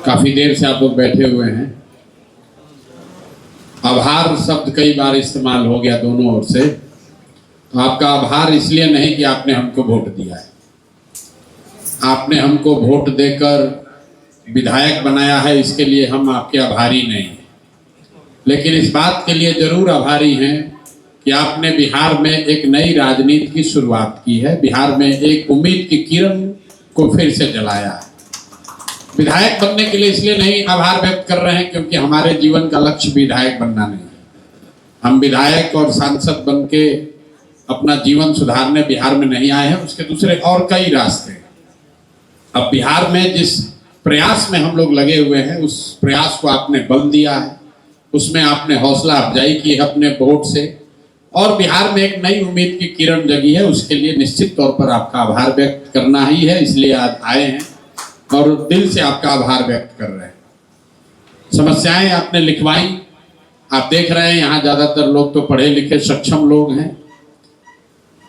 काफी देर से आप लोग बैठे हुए हैं। आभार शब्द कई बार इस्तेमाल हो गया दोनों ओर से। तो आपका आभार इसलिए नहीं कि आपने हमको वोट दिया है, आपने हमको वोट देकर विधायक बनाया है, इसके लिए हम आपके आभारी नहीं हैं। लेकिन इस बात के लिए जरूर आभारी हैं कि आपने बिहार में एक नई राजनीति की शुरुआत की है, बिहार में एक उम्मीद की किरण को फिर से जलाया है। विधायक बनने के लिए इसलिए नहीं आभार व्यक्त कर रहे हैं क्योंकि हमारे जीवन का लक्ष्य विधायक बनना नहीं है। हम विधायक और सांसद बन के अपना जीवन सुधारने बिहार में नहीं आए हैं, उसके दूसरे और कई रास्ते हैं। अब बिहार में जिस प्रयास में हम लोग लगे हुए हैं उस प्रयास को आपने बल दिया है, उसमें आपने हौसला अफजाई की है अपने वोट से, और बिहार में एक नई उम्मीद की किरण जगी है। उसके लिए निश्चित तौर पर आपका आभार व्यक्त करना ही है, इसलिए आज आए हैं और दिल से आपका आभार व्यक्त कर रहे हैं। समस्याएं आपने लिखवाई, आप देख रहे हैं यहाँ ज्यादातर लोग तो पढ़े लिखे सक्षम लोग हैं,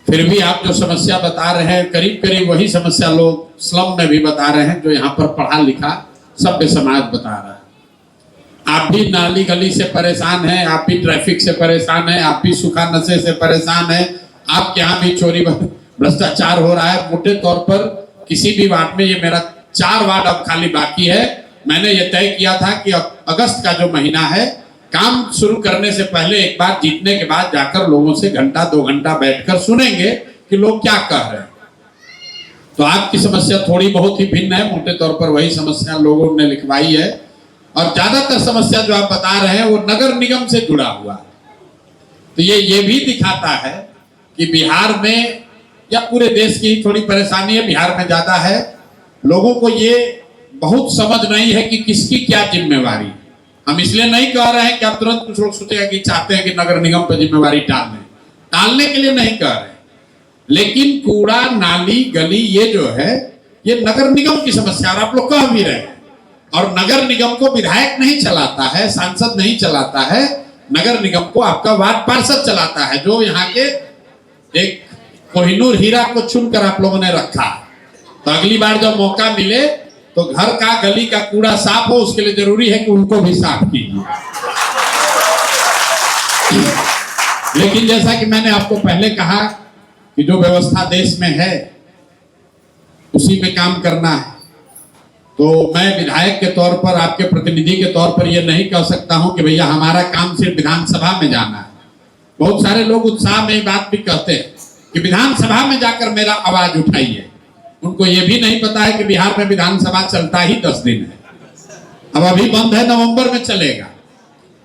फिर भी आप जो समस्या बता रहे हैं करीब करीब वही समस्या लोग स्लम में भी बता रहे हैं जो यहाँ पर पढ़ा लिखा सभ्य समाज बता रहा है। आप भी नाली गली से परेशान हैं, आप भी ट्रैफिक से परेशान हैं, आप भी सूखा नशे से परेशान हैं, आपके यहाँ भी चोरी भ्रष्टाचार हो रहा है। मोटे तौर पर किसी भी वार्ड में, ये मेरा 4 वार्ड अब खाली बाकी है, मैंने ये तय किया था कि अगस्त का जो महीना है काम शुरू करने से पहले एक बार जीतने के बाद जाकर लोगों से घंटा 2 घंटा बैठकर सुनेंगे कि लोग क्या कह रहे हैं। तो आपकी समस्या थोड़ी बहुत ही भिन्न है, मोटे तौर पर वही समस्या लोगों ने लिखवाई है, और ज्यादातर समस्या जो आप बता रहे हैं वो नगर निगम से जुड़ा हुआ है। तो ये भी दिखाता है कि बिहार में या पूरे देश की थोड़ी परेशानी है, बिहार में ज्यादा है। लोगों को ये बहुत समझ नहीं है कि किसकी क्या जिम्मेवारी। हम इसलिए नहीं कह रहे हैं कि आप तुरंत कुछ लोग सोचेगा कि चाहते हैं कि नगर निगम पर जिम्मेवारी टालने के लिए नहीं कह रहे, लेकिन कूड़ा नाली गली ये जो है ये नगर निगम की समस्या, और आप लोग कह भी रहे हैं। और नगर निगम को विधायक नहीं चलाता है, सांसद नहीं चलाता है, नगर निगम को आपका वार्ड पार्षद चलाता है, जो यहाँ के एक कोहिनूर हीरा को चुनकर आप लोगों ने रखा। तो अगली बार जब मौका मिले तो घर का गली का कूड़ा साफ हो, उसके लिए जरूरी है कि उनको भी साफ कीजिए। लेकिन जैसा कि मैंने आपको पहले कहा कि जो व्यवस्था देश में है उसी पे काम करना है। तो मैं विधायक के तौर पर, आपके प्रतिनिधि के तौर पर यह नहीं कह सकता हूं कि भैया हमारा काम सिर्फ विधानसभा में जाना है। बहुत सारे लोग उत्साह में बात भी कहते हैं कि विधानसभा में जाकर मेरा आवाज उठाइए। उनको यह भी नहीं पता है कि बिहार में विधानसभा चलता ही 10 दिन है। अब अभी बंद है, नवंबर में चलेगा,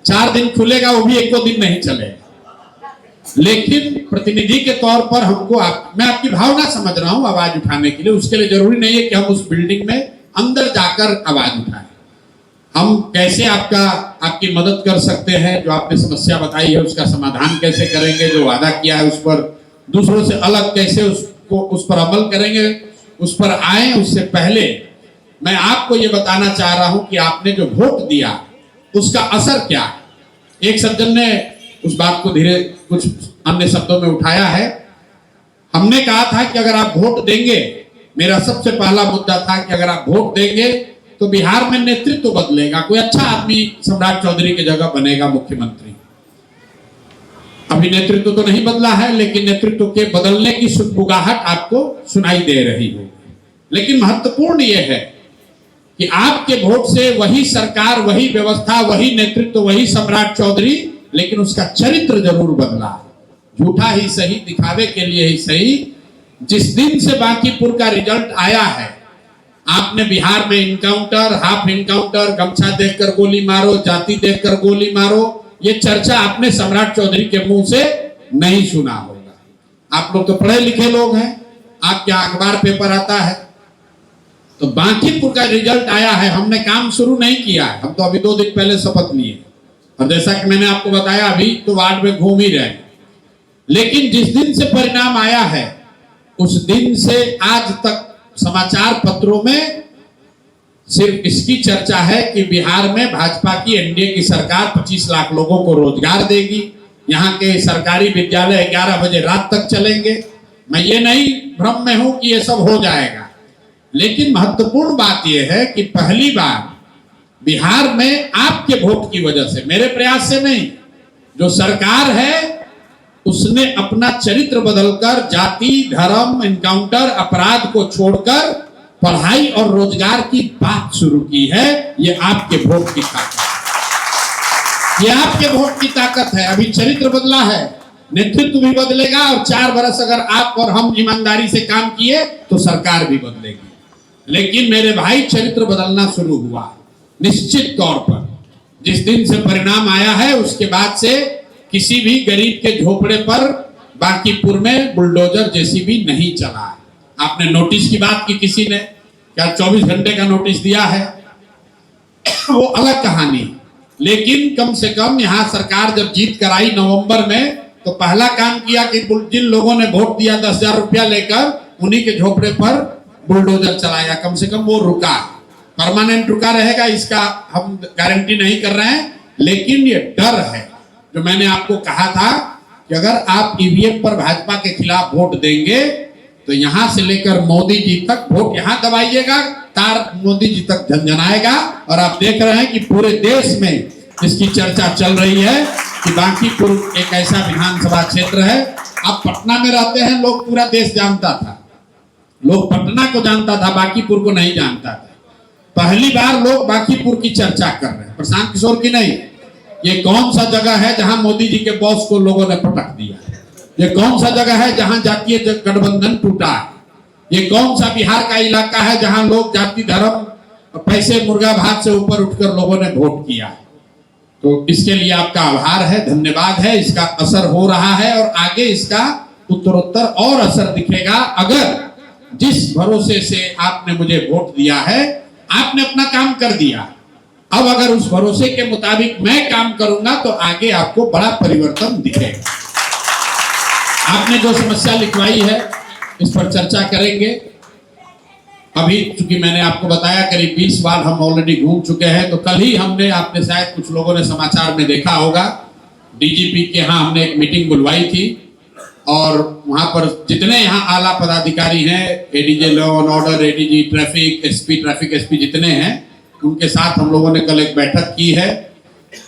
4 दिन खुलेगा, वो भी 1 दिन नहीं चलेगा। लेकिन प्रतिनिधि के तौर पर हमको मैं आपकी भावना समझ रहा हूं आवाज उठाने के लिए। उसके लिए जरूरी नहीं है कि हम उस बिल्डिंग में अंदर जाकर आवाज उठाएं। हम कैसे आपकी मदद कर सकते हैं, जो आपने समस्या बताई है उसका समाधान कैसे करेंगे, जो वादा किया है उस पर दूसरों से अलग कैसे उस पर अमल करेंगे, उस पर आए। उससे पहले मैं आपको ये बताना चाह रहा हूं कि आपने जो वोट दिया उसका असर क्या है। एक सज्जन ने उस बात को धीरे कुछ अन्य शब्दों में उठाया है। हमने कहा था कि अगर आप वोट देंगे, मेरा सबसे पहला मुद्दा था कि अगर आप वोट देंगे तो बिहार में नेतृत्व बदलेगा, कोई अच्छा आदमी सम्राट चौधरी की जगह बनेगा मुख्यमंत्री। अभी नेतृत्व तो नहीं बदला है, लेकिन नेतृत्व के बदलने की सुगबुगाहट आपको सुनाई दे रही होगी। लेकिन महत्वपूर्ण यह है कि आपके वोट से वही सरकार, वही व्यवस्था, वही नेतृत्व, वही सम्राट चौधरी, लेकिन उसका चरित्र जरूर बदला। झूठा ही सही, दिखावे के लिए ही सही। जिस दिन से बांकीपुर का रिजल्ट आया है, आपने बिहार में इनकाउंटर, हाफ इनकाउंटर, गमछा देखकर गोली मारो, जाति देखकर गोली मारो, ये चर्चा आपने सम्राट चौधरी के मुंह से नहीं सुना होगा। आप लोग तो पढ़े लिखे लोग हैं, आपके अखबार पेपर आता है। तो बांकीपुर का रिजल्ट आया है, हमने काम शुरू नहीं किया है, हम तो अभी 2 दिन पहले शपथ लिए, और जैसा कि मैंने आपको बताया अभी तो वार्ड में घूम ही रहे हैं। लेकिन जिस दिन से परिणाम आया है उस दिन से आज तक समाचार पत्रों में सिर्फ इसकी चर्चा है कि बिहार में भाजपा की एनडीए की सरकार 25 लाख लोगों को रोजगार देगी, यहाँ के सरकारी विद्यालय 11 बजे रात तक चलेंगे। मैं ये नहीं भ्रम में हूं कि ये सब हो जाएगा, लेकिन महत्वपूर्ण बात यह है कि पहली बार बिहार में आपके वोट की वजह से, मेरे प्रयास से नहीं, जो सरकार है उसने अपना चरित्र बदलकर जाति, धर्म, एनकाउंटर, अपराध को छोड़कर पढ़ाई और रोजगार की बात शुरू की है। ये आपके वोट की ताकत है, ये आपके वोट की ताकत है। अभी चरित्र बदला है, नेतृत्व भी बदलेगा और 4 बरस अगर आप और हम ईमानदारी से काम किए तो सरकार भी बदलेगी। लेकिन मेरे भाई, चरित्र बदलना शुरू हुआ निश्चित तौर पर। जिस दिन से परिणाम आया है उसके बाद से किसी भी गरीब के झोपड़े पर बांकीपुर में बुलडोजर जेसीबी नहीं चला है। आपने नोटिस की बात की, किसी ने क्या 24 घंटे का नोटिस दिया है, वो अलग कहानी। लेकिन कम से कम यहाँ सरकार जब जीत कर आई नवंबर में, तो पहला काम किया कि जिन लोगों ने वोट दिया 10,000 रुपया लेकर, उन्हीं के झोपड़े पर बुलडोजर चलाया। कम से कम वो रुका, परमानेंट रुका रहेगा इसका हम गारंटी नहीं कर रहे हैं, लेकिन ये डर है। जो मैंने आपको कहा था कि अगर आप ईवीएम पर भाजपा के खिलाफ वोट देंगे तो यहां से लेकर मोदी जी तक वोट यहां दबाइएगा, तार मोदी जी तक झंझनाएगा। और आप देख रहे हैं कि पूरे देश में इसकी चर्चा चल रही है कि बांकीपुर एक ऐसा विधानसभा क्षेत्र है। आप पटना में रहते हैं, लोग पूरा देश जानता था, लोग पटना को जानता था, बांकीपुर को नहीं जानता था। पहली बार लोग बांकीपुर की चर्चा कर रहे हैं, प्रशांत किशोर की नहीं। ये कौन सा जगह है जहां मोदी जी के बॉस को लोगों ने पटक दिया? ये कौन सा जगह है जहां जातीय गठबंधन टूटा है? ये कौन सा बिहार का इलाका है जहां लोग जाति, धर्म, पैसे, मुर्गा भात से ऊपर उठकर लोगों ने वोट किया? तो इसके लिए आपका आभार है, धन्यवाद है। इसका असर हो रहा है और आगे इसका उत्तरोत्तर और असर दिखेगा। अगर जिस भरोसे से आपने मुझे वोट दिया है, आपने अपना काम कर दिया, अब अगर उस भरोसे के मुताबिक मैं काम करूंगा तो आगे आपको बड़ा परिवर्तन दिखेगा। आपने जो समस्या लिखवाई है इस पर चर्चा करेंगे। अभी चूंकि मैंने आपको बताया करीब 20 बार हम ऑलरेडी घूम चुके हैं, तो कल ही हमने, आपने शायद कुछ लोगों ने समाचार में देखा होगा, डीजीपी के यहाँ हमने एक मीटिंग बुलवाई थी और वहां पर जितने यहाँ आला पदाधिकारी हैं, ADJ law and order, ADG traffic, SP traffic, SP जितने हैं, उनके साथ हम लोगों ने कल एक बैठक की है।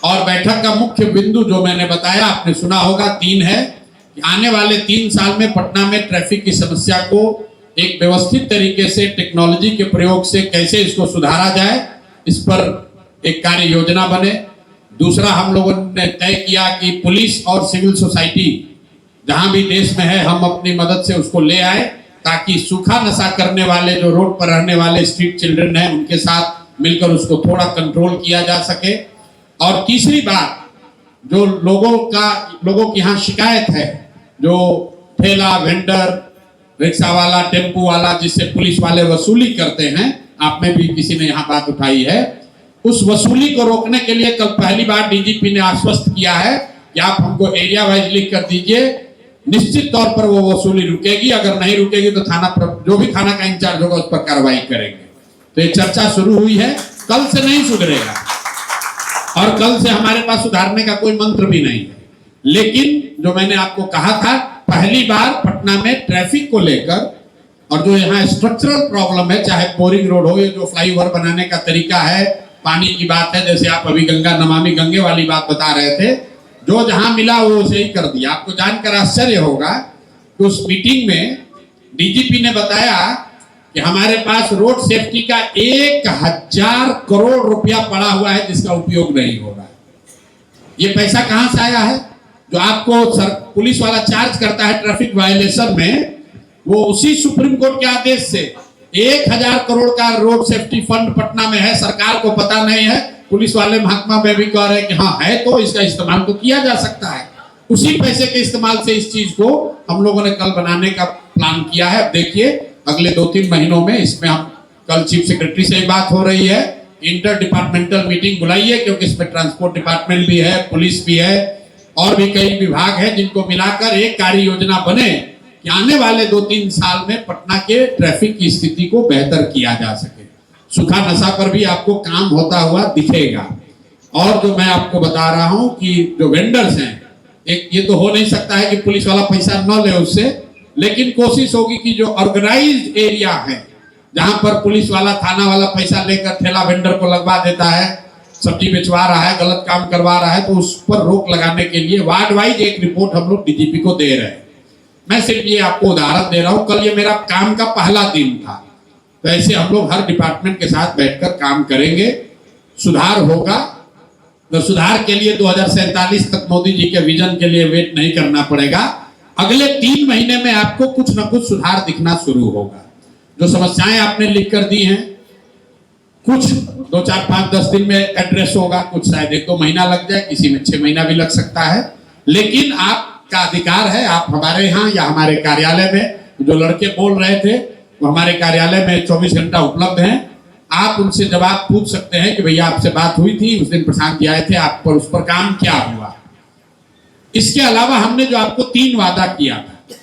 और बैठक का मुख्य बिंदु जो मैंने बताया, आपने सुना होगा, 3 है कि आने वाले 3 साल में पटना में ट्रैफिक की समस्या को एक व्यवस्थित तरीके से टेक्नोलॉजी के प्रयोग से कैसे इसको सुधारा जाए, इस पर एक कार्य योजना बने। दूसरा, हम लोगों ने तय किया कि पुलिस और सिविल सोसाइटी जहां भी देश में है, हम अपनी मदद से उसको ले आए ताकि सूखा नशा करने वाले जो रोड पर रहने वाले स्ट्रीट चिल्ड्रन हैं, उनके साथ मिलकर उसको थोड़ा कंट्रोल किया जा सके। और तीसरी बात, जो लोगों की यहाँ शिकायत है, जो ठेला, वेंडर, रिक्शा वाला, टेम्पू वाला, जिससे पुलिस वाले वसूली करते हैं, आप में भी किसी ने यहाँ बात उठाई है, उस वसूली को रोकने के लिए कल पहली बार डीजीपी ने आश्वस्त किया है कि आप हमको एरिया वाइज लिख कर दीजिए, निश्चित तौर पर वो वसूली रुकेगी। अगर नहीं रुकेगी तो जो भी थाना का इंचार्ज होगा उस पर कार्रवाई करेंगे। तो ये चर्चा शुरू हुई है, कल से नहीं सुधरेगा और कल से हमारे पास सुधारने का कोई मंत्र भी नहीं है। लेकिन जो मैंने आपको कहा था, पहली बार पटना में ट्रैफिक को लेकर और जो यहाँ स्ट्रक्चरल प्रॉब्लम है, चाहे बोरिंग रोड हो, ये जो फ्लाईओवर बनाने का तरीका है, पानी की बात है, जैसे आप अभी गंगा नमामि गंगे वाली बात बता रहे थे, जो जहां मिला वो उसे ही कर दिया। आपको जानकर आश्चर्य होगा कि उस मीटिंग में डीजीपी ने बताया कि हमारे पास रोड सेफ्टी का 1000 करोड़ रुपया पड़ा हुआ है जिसका उपयोग नहीं हो रहा है। ये पैसा कहां से आया है? जो आपको पुलिस वाला चार्ज करता है ट्रैफिक वायलेशन में, वो उसी सुप्रीम कोर्ट के आदेश से 1000 करोड़ का रोड सेफ्टी फंड पटना में है। सरकार को पता नहीं है, पुलिस वाले महकमा में भी कह रहे हैं कि हाँ है, तो इसका इस्तेमाल तो किया जा सकता है। उसी पैसे के इस्तेमाल से इस चीज को हम लोगों ने कल बनाने का प्लान किया है। अब देखिए अगले 2-3 महीनों में इसमें हम, कल चीफ सेक्रेटरी से बात हो रही है, इंटर डिपार्टमेंटल मीटिंग बुलाइए, क्योंकि इसमें ट्रांसपोर्ट डिपार्टमेंट भी है, पुलिस भी है और भी कई विभाग है, जिनको मिलाकर एक कार्य योजना बने कि आने वाले 2-3 साल में पटना के ट्रैफिक की स्थिति को बेहतर किया जा सके। सूखा नशा पर भी आपको काम होता हुआ दिखेगा। और जो मैं आपको बता रहा हूं कि जो वेंडर्स हैं, एक ये तो हो नहीं सकता है कि पुलिस वाला पैसा न ले उससे, लेकिन कोशिश होगी कि जो ऑर्गेनाइज्ड एरिया है, जहां पर पुलिस वाला, थाना वाला पैसा लेकर ठेला वेंडर को लगवा देता है सब्जी बेचवा रहा है, गलत काम करवा रहा है, तो उस पर रोक लगाने के लिए वार्ड वाइज एक रिपोर्ट हम लोग डीजीपी को दे रहे हैं। मैं सिर्फ ये आपको उदाहरण दे रहा हूं, कल ये मेरा काम का पहला दिन था। तो ऐसे हम लोग हर डिपार्टमेंट के साथ बैठकर काम करेंगे, सुधार होगा। तो सुधार के लिए 2047 तक मोदी जी के विजन के लिए वेट नहीं करना पड़ेगा। अगले 3 महीने में आपको कुछ ना कुछ सुधार दिखना शुरू होगा। जो समस्याएं आपने लिख कर दी हैं, कुछ 2, 4, 5, 10 दिन में एड्रेस होगा, कुछ शायद 1-2 महीना लग जाए, किसी में 6 महीना भी लग सकता है। लेकिन आपका अधिकार है, आप हमारे यहाँ या हमारे कार्यालय में, जो लड़के बोल रहे थे वो हमारे कार्यालय में 24 घंटा उपलब्ध हैं। आप उनसे जवाब पूछ सकते हैं कि भैया आपसे बात हुई थी, उस दिन प्रशांत जी आए थे, आप पर उस पर काम क्या हुआ। इसके अलावा हमने जो आपको 3 वादा किया था,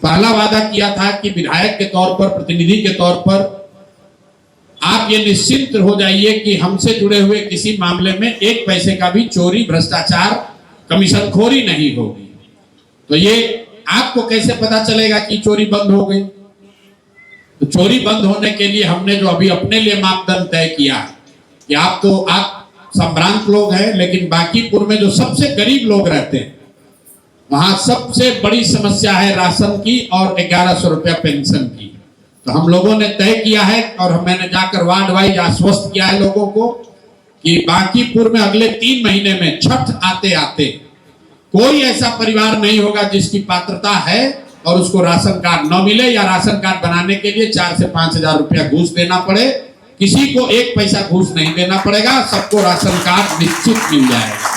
पहला वादा किया था कि विधायक के तौर पर, प्रतिनिधि के तौर पर आप ये निश्चिंत हो जाइए कि हमसे जुड़े हुए किसी मामले में 1 पैसे का भी चोरी, भ्रष्टाचार, कमीशनखोरी नहीं होगी। तो ये आपको कैसे पता चलेगा कि चोरी बंद हो गई? तो चोरी बंद होने के लिए हमने जो अभी अपने लिए मापदंड तय किया है कि आप संभ्रांत लोग हैं, लेकिन बांकीपुर में जो सबसे गरीब लोग रहते हैं वहां सबसे बड़ी समस्या है राशन की और 1100 रुपया पेंशन की। तो हम लोगों ने तय किया है और मैंने जाकर वार्ड वाइज आश्वस्त किया है लोगों को कि बांकीपुर में अगले 3 महीने में छठ आते आते कोई ऐसा परिवार नहीं होगा जिसकी पात्रता है और उसको राशन कार्ड न मिले या राशन कार्ड बनाने के लिए 4 से 5 हजार रुपया घूस देना पड़े। किसी को 1 पैसा घूस नहीं देना पड़ेगा, सबको राशन कार्ड निश्चित मिल जाएगा।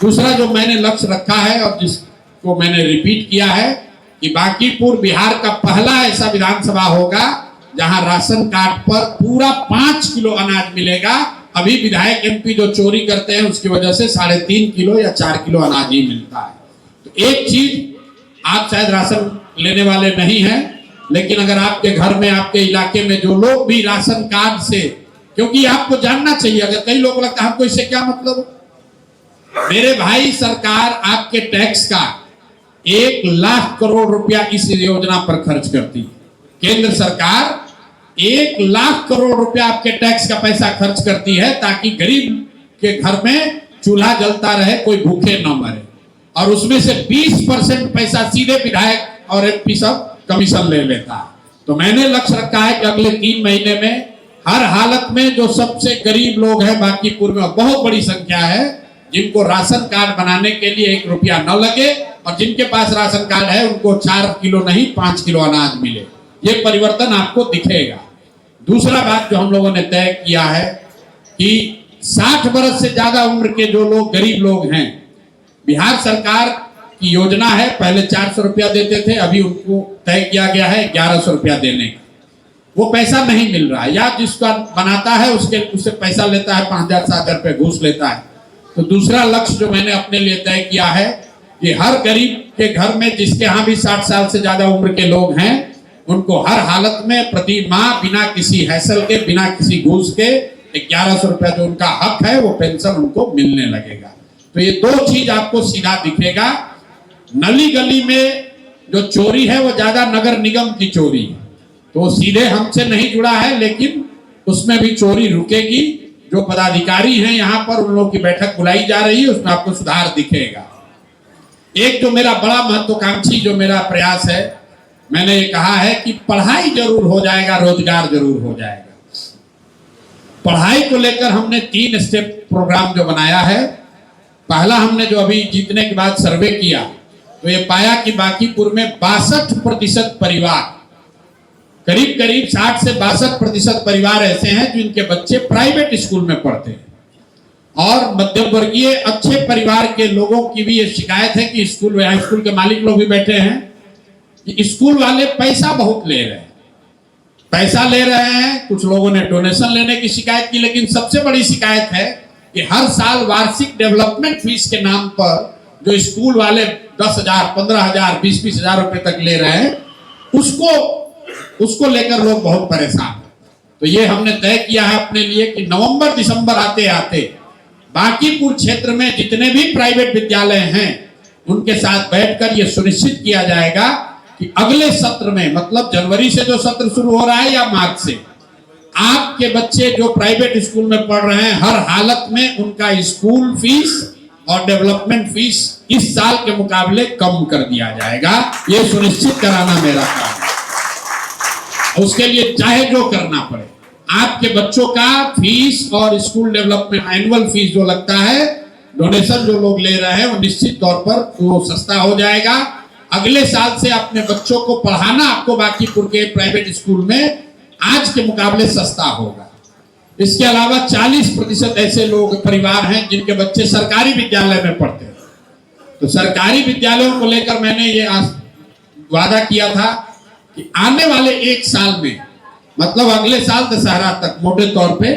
दूसरा जो मैंने लक्ष्य रखा है और जिसको मैंने रिपीट किया है कि बांकीपुर बिहार का पहला ऐसा विधानसभा होगा जहां राशन कार्ड पर पूरा 5 किलो अनाज मिलेगा। अभी विधायक एमपी जो चोरी करते हैं उसकी वजह से 3.5 किलो या 4 किलो अनाज ही मिलता है। तो एक चीज, आप शायद राशन लेने वाले नहीं हैं, लेकिन अगर आपके घर में, आपके इलाके में जो लोग भी राशन कार्ड से, क्योंकि आपको जानना चाहिए, अगर कई लोग लगता है हमको इससे क्या मतलब, मेरे भाई सरकार आपके टैक्स का 1 लाख करोड़ रुपया इस योजना पर खर्च करती है। केंद्र सरकार 1 लाख करोड़ रुपया आपके टैक्स का पैसा खर्च करती है ताकि गरीब के घर में चूल्हा जलता रहे, कोई भूखे न मरे। और उसमें से 20% पैसा सीधे विधायक और एमपी सब कमीशन ले लेता है। तो मैंने लक्ष्य रखा है कि अगले 3 महीने में हर हालत में जो सबसे गरीब लोग हैं बांकीपुर में, बहुत बड़ी संख्या है, जिनको राशन कार्ड बनाने के लिए 1 रुपया न लगे और जिनके पास राशन कार्ड है उनको 4 किलो नहीं 5 किलो अनाज मिले। ये परिवर्तन आपको दिखेगा। दूसरा बात जो हम लोगों ने तय किया है कि 60 वर्ष से ज्यादा उम्र के जो लोग गरीब लोग हैं, बिहार सरकार की योजना है, पहले 400 रुपया देते थे, अभी उनको तय किया गया है 1100 रुपया देने का। वो पैसा नहीं मिल रहा है, या जिसका बनाता है उससे पैसा लेता है, 5000-7000 रुपये घूस लेता है। तो दूसरा लक्ष्य जो मैंने अपने लिए तय किया है कि हर गरीब के घर में जिसके यहाँ भी 60 साल से ज्यादा उम्र के लोग हैं, उनको हर हालत में प्रति माह बिना किसी हैसल के, बिना किसी घूस के 1100 रुपया जो उनका हक है वो पेंशन उनको मिलने लगेगा। तो ये 2 चीज आपको सीधा दिखेगा। नली गली में जो चोरी है वो ज्यादा नगर निगम की चोरी है, तो वो सीधे हमसे नहीं जुड़ा है, लेकिन उसमें भी चोरी रुकेगी। जो पदाधिकारी हैं यहाँ पर, उन लोगों की बैठक बुलाई जा रही है, उसमें आपको सुधार दिखेगा। एक जो मेरा बड़ा महत्वाकांक्षी जो मेरा प्रयास है, मैंने ये कहा है कि पढ़ाई जरूर हो जाएगा, रोजगार जरूर हो जाएगा। पढ़ाई को लेकर हमने 3 स्टेप प्रोग्राम जो बनाया है। पहला, हमने जो अभी जीतने के बाद सर्वे किया तो ये पाया कि बांकीपुर में 62% परिवार, करीब करीब 60 से 62% परिवार ऐसे हैं जिनके बच्चे प्राइवेट स्कूल में पढ़ते हैं। और मध्यम वर्गीय अच्छे परिवार के लोगों की भी ये शिकायत है कि स्कूल के मालिक लोग भी बैठे हैं कि स्कूल वाले पैसा बहुत ले रहे हैं, पैसा ले रहे हैं। कुछ लोगों ने डोनेशन लेने की शिकायत की, लेकिन सबसे बड़ी शिकायत है कि हर साल वार्षिक डेवलपमेंट फीस के नाम पर जो स्कूल वाले 10,000, 15,000, 20-20 हजार रुपए तक ले रहे हैं, उसको लेकर लोग बहुत परेशान हैं। तो ये हमने तय किया है अपने लिए कि नवंबर दिसंबर आते आते बांकीपुर क्षेत्र में जितने भी प्राइवेट विद्यालय हैं उनके साथ बैठकर ये सुनिश्चित किया जाएगा कि अगले सत्र में, मतलब जनवरी से जो सत्र शुरू हो रहा है या मार्च से, आपके बच्चे जो प्राइवेट स्कूल में पढ़ रहे हैं, हर हालत में उनका स्कूल फीस और डेवलपमेंट फीस इस साल के मुकाबले कम कर दिया जाएगा। ये सुनिश्चित कराना मेरा काम है। उसके लिए चाहे जो करना पड़े, आपके बच्चों का फीस और स्कूल डेवलपमेंट एनुअल फीस जो लगता है, डोनेशन जो लोग ले रहे हैं, वो निश्चित तौर पर वो सस्ता हो जाएगा। अगले साल से अपने बच्चों को पढ़ाना आपको बांकीपुर के प्राइवेट स्कूल में आज के मुकाबले सस्ता होगा। इसके अलावा 40% ऐसे लोग परिवार हैं जिनके बच्चे सरकारी विद्यालय में पढ़ते हैं। तो सरकारी विद्यालयों को लेकर मैंने ये वादा किया था कि आने वाले एक साल में, मतलब अगले साल दशहरा तक, मोटे तौर पे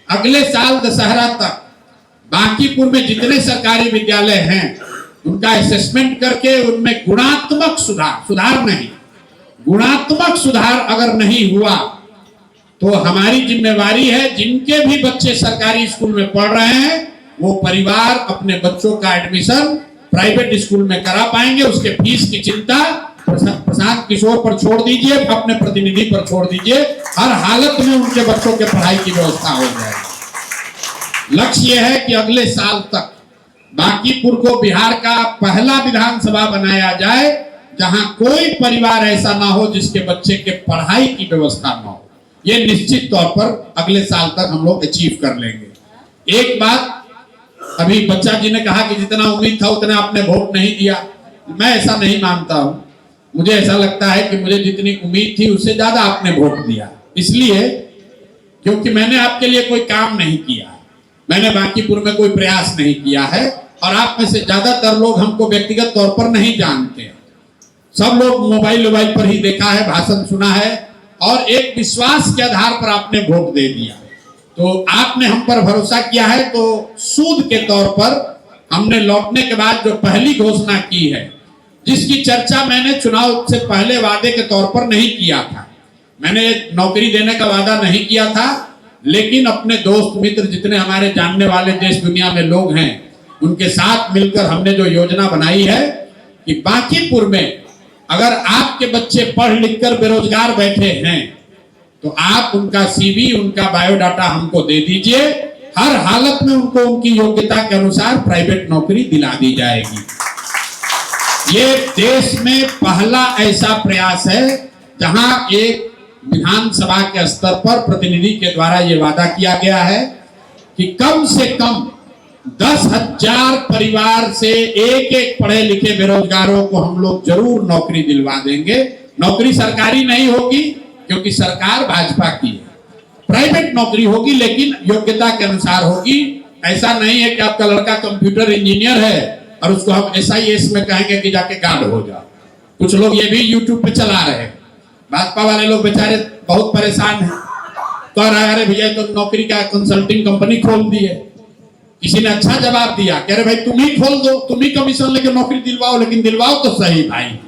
अगले साल दशहरा तक बांकीपुर में जितने सरकारी विद्यालय हैं उनका असेसमेंट करके उनमें गुणात्मक सुधार नहीं, गुणात्मक सुधार अगर नहीं हुआ तो हमारी जिम्मेवारी है, जिनके भी बच्चे सरकारी स्कूल में पढ़ रहे हैं वो परिवार अपने बच्चों का एडमिशन प्राइवेट स्कूल में करा पाएंगे। उसके फीस की चिंता प्रशांत किशोर पर छोड़ दीजिए, अपने प्रतिनिधि पर छोड़ दीजिए। हर हालत में उनके बच्चों के पढ़ाई की व्यवस्था हो जाएगी। लक्ष्य यह है कि अगले साल तक बांकीपुर को बिहार का पहला विधानसभा बनाया जाए जहां कोई परिवार ऐसा ना हो जिसके बच्चे के पढ़ाई की व्यवस्था ना हो। ये निश्चित तौर पर अगले साल तक हम लोग अचीव कर लेंगे। एक बात, अभी बच्चा जी ने कहा कि जितना उम्मीद था उतना आपने वोट नहीं दिया। मैं ऐसा नहीं मानता हूं। मुझे ऐसा लगता है कि मुझे जितनी उम्मीद थी उससे ज्यादा आपने वोट दिया, इसलिए क्योंकि मैंने आपके लिए कोई काम नहीं किया, मैंने बांकीपुर में कोई प्रयास नहीं किया है। और आप में से ज्यादातर लोग हमको व्यक्तिगत तौर पर नहीं जानते। सब लोग मोबाइल पर ही देखा है, भाषण सुना है और एक विश्वास के आधार पर आपने वोट दे दिया। तो आपने हम पर भरोसा किया है, तो सूद के तौर पर हमने लौटने के बाद जो पहली घोषणा की है, जिसकी चर्चा मैंने चुनाव से पहले वादे के तौर पर नहीं किया था, मैंने नौकरी देने का वादा नहीं किया था, लेकिन अपने दोस्त मित्र जितने हमारे जानने वाले देश दुनिया में लोग हैं उनके साथ मिलकर हमने जो योजना बनाई है कि बांकीपुर में अगर आपके बच्चे पढ़ लिख कर बेरोजगार बैठे हैं तो आप उनका सीवी, उनका बायोडाटा हमको दे दीजिए। हर हालत में उनको उनकी योग्यता के अनुसार प्राइवेट नौकरी दिला दी जाएगी। ये देश में पहला ऐसा प्रयास है जहां एक विधानसभा के स्तर पर प्रतिनिधि के द्वारा ये वादा किया गया है कि कम से कम 10,000 परिवार से एक पढ़े लिखे बेरोजगारों को हम लोग जरूर नौकरी दिलवा देंगे। नौकरी सरकारी नहीं होगी क्योंकि सरकार भाजपा की है, प्राइवेट नौकरी होगी लेकिन योग्यता के अनुसार होगी। ऐसा नहीं है कि आपका लड़का कंप्यूटर इंजीनियर है और उसको हम SIS में कहेंगे कि जाके गार्ड हो जाओ। कुछ लोग ये भी यूट्यूब पे चला रहे हैं। भाजपा वाले लोग बेचारे बहुत परेशान हैं, कह रहे अरे भैया तो नौकरी का कंसल्टिंग कंपनी खोल दी है। किसी ने अच्छा जवाब दिया, कह रहे भाई तुम ही खोल दो, तुम ही कमीशन लेके नौकरी दिलवाओ, लेकिन दिलवाओ तो सही भाई।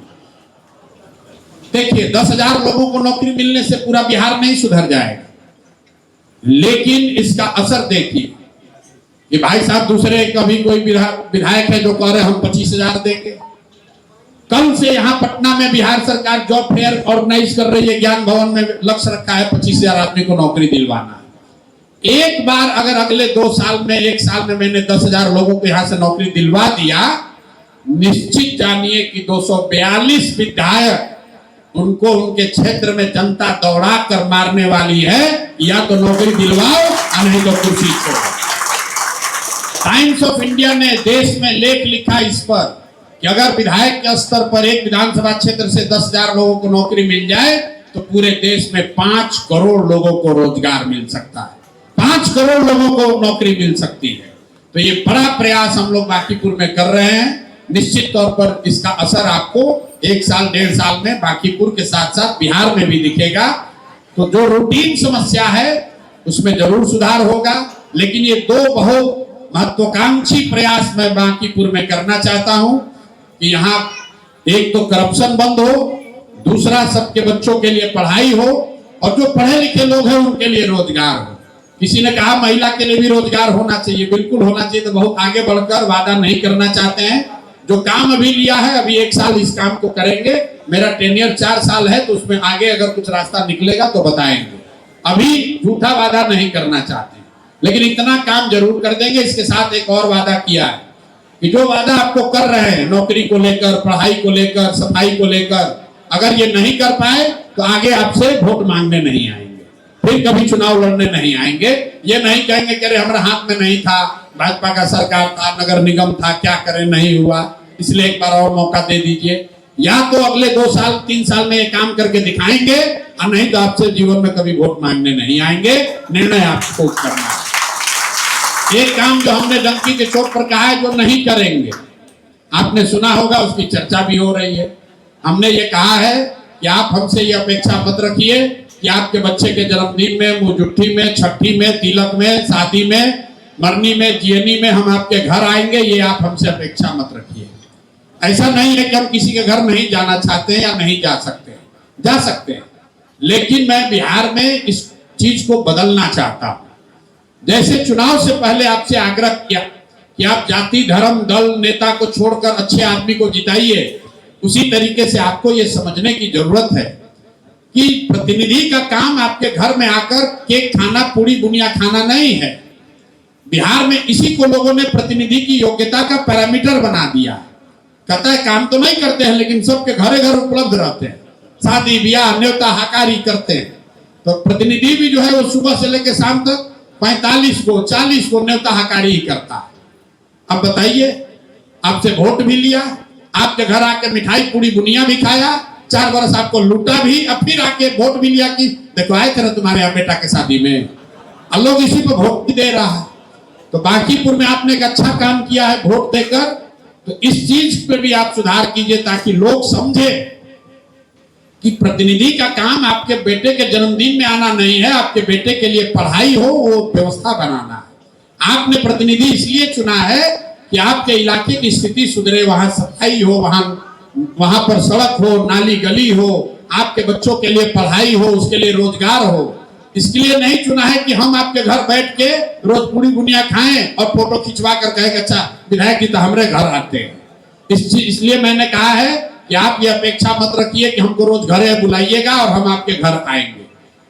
देखिए 10,000 लोगों को नौकरी मिलने से पूरा बिहार नहीं सुधर जाएगा, लेकिन इसका असर देखिए कि भाई साहब दूसरे कभी कोई विधायक है जो कह रहे हम 25,000 देंगे। कल से यहाँ पटना में बिहार सरकार जॉब फेयर ऑर्गेनाइज कर रही है, ज्ञान भवन में लक्ष्य रखा है 25,000 आदमी को नौकरी दिलवाना। एक बार अगर अगले 2 साल में, 1 साल में मैंने 10,000 लोगों को यहाँ से नौकरी दिलवा दिया, निश्चित जानिए कि 242 विधायक उनको उनके क्षेत्र में जनता दौड़ा कर मारने वाली है। या तो नौकरी दिलवाओ या नहीं तो कुर्सी छोड़ो। टाइम्स ऑफ इंडिया ने देश में लेख लिखा इस पर कि अगर विधायक के स्तर पर एक विधानसभा क्षेत्र से 10,000 लोगों को नौकरी मिल जाए तो पूरे देश में 5 करोड़ लोगों को रोजगार मिल सकता है, 5 करोड़ लोगों को नौकरी मिल सकती है। तो ये बड़ा प्रयास हम लोग बांकीपुर में कर रहे हैं। निश्चित तौर पर इसका असर आपको 1 साल 1.5 साल में बांकीपुर के साथ साथ बिहार में भी दिखेगा। तो जो रूटीन समस्या है उसमें जरूर सुधार होगा, लेकिन ये 2 बहुत महत्वाकांक्षी प्रयास मैं बांकीपुर में करना चाहता हूं कि यहाँ एक तो करप्शन बंद हो, दूसरा सबके बच्चों के लिए पढ़ाई हो और जो पढ़े लिखे लोग हैं उनके लिए रोजगार हो। किसी ने कहा महिला के लिए भी रोजगार होना चाहिए, बिल्कुल होना चाहिए। तो बहुत आगे बढ़कर वादा नहीं करना चाहते हैं। जो काम अभी लिया है, अभी 1 साल इस काम को करेंगे। मेरा टेन्योर 4 साल है, तो उसमें आगे अगर कुछ रास्ता निकलेगा तो बताएंगे। अभी झूठा वादा नहीं करना चाहते, लेकिन इतना काम जरूर कर देंगे। इसके साथ एक और वादा किया है कि जो वादा आपको कर रहे हैं नौकरी को लेकर, पढ़ाई को लेकर, सफाई को लेकर, अगर ये नहीं कर पाए तो आगे आपसे वोट मांगने नहीं आएंगे, फिर कभी चुनाव लड़ने नहीं आएंगे। ये नहीं कहेंगे कि अरे हमारे हाथ में नहीं था, भाजपा का सरकार था, नगर निगम था, क्या करें नहीं हुआ, इसलिए एक बार और मौका दे दीजिए। या तो अगले 2 साल 3 साल में ये काम करके दिखाएंगे, और नहीं तो आपसे जीवन में कभी वोट मांगने नहीं आएंगे। निर्णय आपको करना है। एक काम जो हमने डंकी के चोट पर कहा है जो नहीं करेंगे, आपने सुना होगा, उसकी चर्चा भी हो रही है। हमने ये कहा है कि आप हमसे ये अपेक्षा मत रखिए कि आपके बच्चे के जन्मदिन में, मुजुट्ठी में, छठी में, तिलक में, शादी में, मरनी में, जीनी में हम आपके घर आएंगे, ये आप हमसे अपेक्षा मत रखिए। ऐसा नहीं है कि हम किसी के घर नहीं जाना चाहते हैं या नहीं जा सकते, जा सकते हैं, लेकिन मैं बिहार में इस चीज को बदलना चाहता हूं। जैसे चुनाव से पहले आपसे आग्रह किया कि आप जाति, धर्म, दल, नेता को छोड़कर अच्छे आदमी को जिताइए, उसी तरीके से आपको ये समझने की जरूरत है कि प्रतिनिधि का काम आपके घर में आकर केक खाना, पूरी बुनिया खाना नहीं है। बिहार में इसी को लोगों ने प्रतिनिधि की योग्यता का पैरामीटर बना दिया। कहता है काम तो नहीं करते हैं, लेकिन सबके घरे घर उपलब्ध रहते हैं, शादी ब्याह न्योता हकारी करते हैं। तो प्रतिनिधि भी जो है वो सुबह से लेकर शाम तक 45 को 40 को न्योता हकारी ही करता है। अब बताइए, आपसे वोट भी लिया, आपके घर आके मिठाई पूरी बुनिया भी खाया, 4 बरस आपको लूटा भी, अब फिर आके वोट भी लिया कि देखो आए थे ना तुम्हारे यहाँ बेटा के शादी में, अब लोग इसी पर वोट भी दे रहा है। तो बांकीपुर में आपने एक अच्छा काम किया है वोट देकर, तो इस चीज पे भी आप सुधार कीजिए ताकि लोग समझे कि प्रतिनिधि का काम आपके बेटे के जन्मदिन में आना नहीं है, आपके बेटे के लिए पढ़ाई हो वो व्यवस्था बनाना है। आपने प्रतिनिधि इसलिए चुना है कि आपके इलाके की स्थिति सुधरे, वहां सफाई हो, वहां पर सड़क हो, नाली गली हो, आपके बच्चों के लिए पढ़ाई हो, उसके लिए रोजगार हो। इसके लिए नहीं चुना है कि हम आपके घर बैठ के रोज पूरी बुनिया खाएं और फोटो खिंचवा कर कहें अच्छा विधायक जी तो हमारे घर आते हैं। इसलिए मैंने कहा है कि आप ये अपेक्षा मत रखिए कि हमको रोज घरे बुलाइएगा और हम आपके घर आएंगे।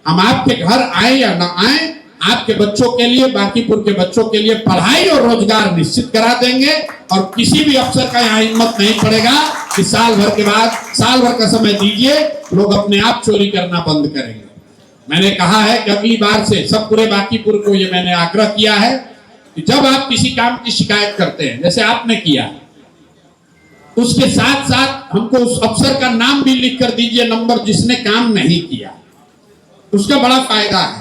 हम आपके घर आए या ना आए, आपके बच्चों के लिए, बांकीपुर के बच्चों के लिए पढ़ाई और रोजगार निश्चित करा देंगे। और किसी भी अफसर का यहाँ हिम्मत नहीं पड़ेगा कि साल भर के बाद, साल भर का समय दीजिए, लोग अपने आप चोरी करना बंद करेंगे। मैंने कहा है कि अगली बार से सब पूरे बांकीपुर को ये मैंने आग्रह किया है कि जब आप किसी काम की शिकायत करते हैं, जैसे आपने किया, उसके साथ साथ हमको उस अफसर का नाम भी लिख कर दीजिए, नंबर, जिसने काम नहीं किया। उसका बड़ा फायदा है।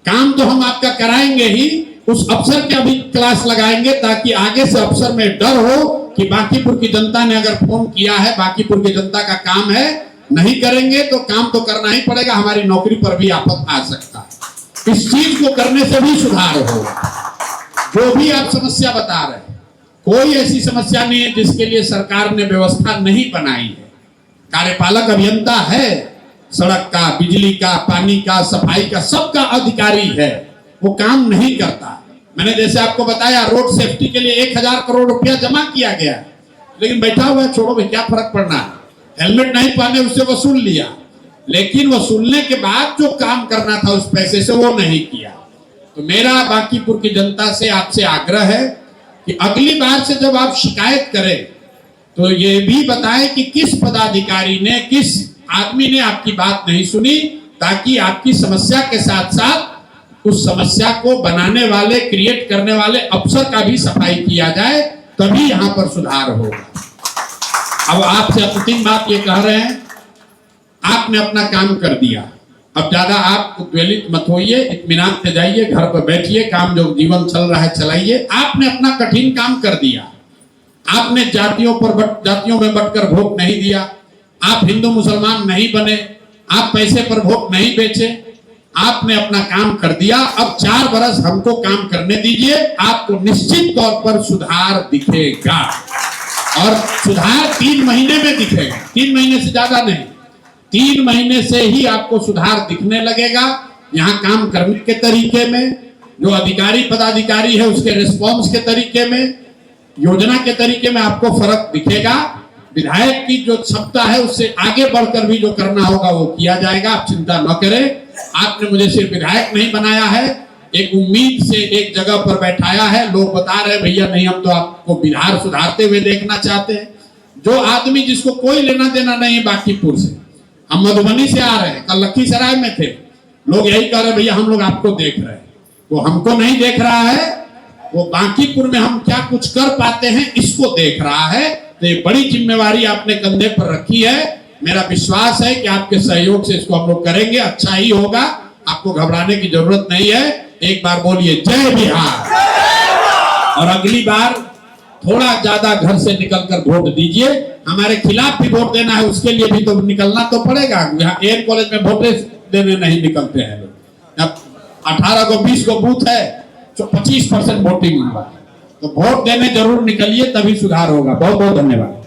काम तो हम आपका कराएंगे ही, उस अफसर का भी क्लास लगाएंगे ताकि आगे से अफसर में डर हो कि बांकीपुर की जनता ने अगर फोन किया है, बांकीपुर की जनता का काम है, नहीं करेंगे तो काम तो करना ही पड़ेगा, हमारी नौकरी पर भी आफत आ सकता है। इस चीज को करने से भी सुधार होगा। जो भी आप समस्या बता रहे हैं, कोई ऐसी समस्या नहीं है जिसके लिए सरकार ने व्यवस्था नहीं बनाई है। कार्यपालक अभियंता है, सड़क का, बिजली का, पानी का, सफाई का, सबका अधिकारी है, वो काम नहीं करता। मैंने जैसे आपको बताया रोड सेफ्टी के लिए 1000 करोड़ रुपया जमा किया गया, लेकिन बैठा हुआ है, छोड़ो भाई क्या फर्क पड़ना है, हेलमेट नहीं पहने उससे वसूल लिया, लेकिन वसूलने के बाद जो काम करना था उस पैसे से वो नहीं किया। तो मेरा बांकीपुर की जनता से आपसे आग्रह है कि अगली बार से जब आप शिकायत करें तो ये भी बताएं कि किस पदाधिकारी ने, किस आदमी ने आपकी बात नहीं सुनी, ताकि आपकी समस्या के साथ साथ उस समस्या को बनाने वाले, क्रिएट करने वाले अफसर का भी सफाई किया जाए, तभी यहाँ पर सुधार होगा। अब आपसे अंतिम बात ये कह रहे हैं, आपने अपना काम कर दिया, अब ज्यादा आप उद्वेलित मत होइए, इत्मीनान से जाइए, घर पर बैठिए, काम जो जीवन चल रहा है चलाइए। आपने अपना कठिन काम कर दिया, आपने जातियों में बंटकर वोट नहीं दिया, आप हिंदू मुसलमान नहीं बने, आप पैसे पर वोट नहीं बेचे, आपने अपना काम कर दिया। अब 4 बरस हमको काम करने दीजिए, आपको निश्चित तौर पर सुधार दिखेगा, और सुधार 3 महीने में दिखेगा, 3 महीने से ज्यादा नहीं, 3 महीने से ही आपको सुधार दिखने लगेगा। यहाँ काम करने के तरीके में, जो अधिकारी पदाधिकारी है उसके रिस्पॉन्स के तरीके में, योजना के तरीके में आपको फर्क दिखेगा। विधायक की जो क्षमता है उससे आगे बढ़कर भी जो करना होगा वो किया जाएगा, आप चिंता न करें। आपने मुझे सिर्फ विधायक नहीं बनाया है, एक उम्मीद से एक जगह पर बैठाया है। लोग बता रहे भैया नहीं, हम तो आपको बिहार सुधारते हुए देखना चाहते हैं। जो आदमी जिसको कोई लेना देना नहीं बांकीपुर से, हम मधुबनी से आ रहे हैं, कल लखीसराय में थे, लोग यही कह रहे भैया हम लोग आपको देख रहे हैं। वो हमको नहीं देख रहा है, वो बांकीपुर में हम क्या कुछ कर पाते हैं इसको देख रहा है। तो ये बड़ी जिम्मेवारी आपने कंधे पर रखी है। मेरा विश्वास है कि आपके सहयोग से इसको हम लोग करेंगे, अच्छा ही होगा, आपको घबराने की जरूरत नहीं है। एक बार बोलिए जय बिहार। और अगली बार थोड़ा ज्यादा घर से निकलकर वोट दीजिए। हमारे खिलाफ भी वोट देना है, उसके लिए भी तो निकलना तो पड़ेगा। यहाँ एयर कॉलेज में वोट देने नहीं निकलते हैं लोग। 18 को 20 को बूथ है, 25% वोटिंग हुआ, तो वोट देने जरूर निकलिए, तभी सुधार होगा। बहुत बहुत धन्यवाद।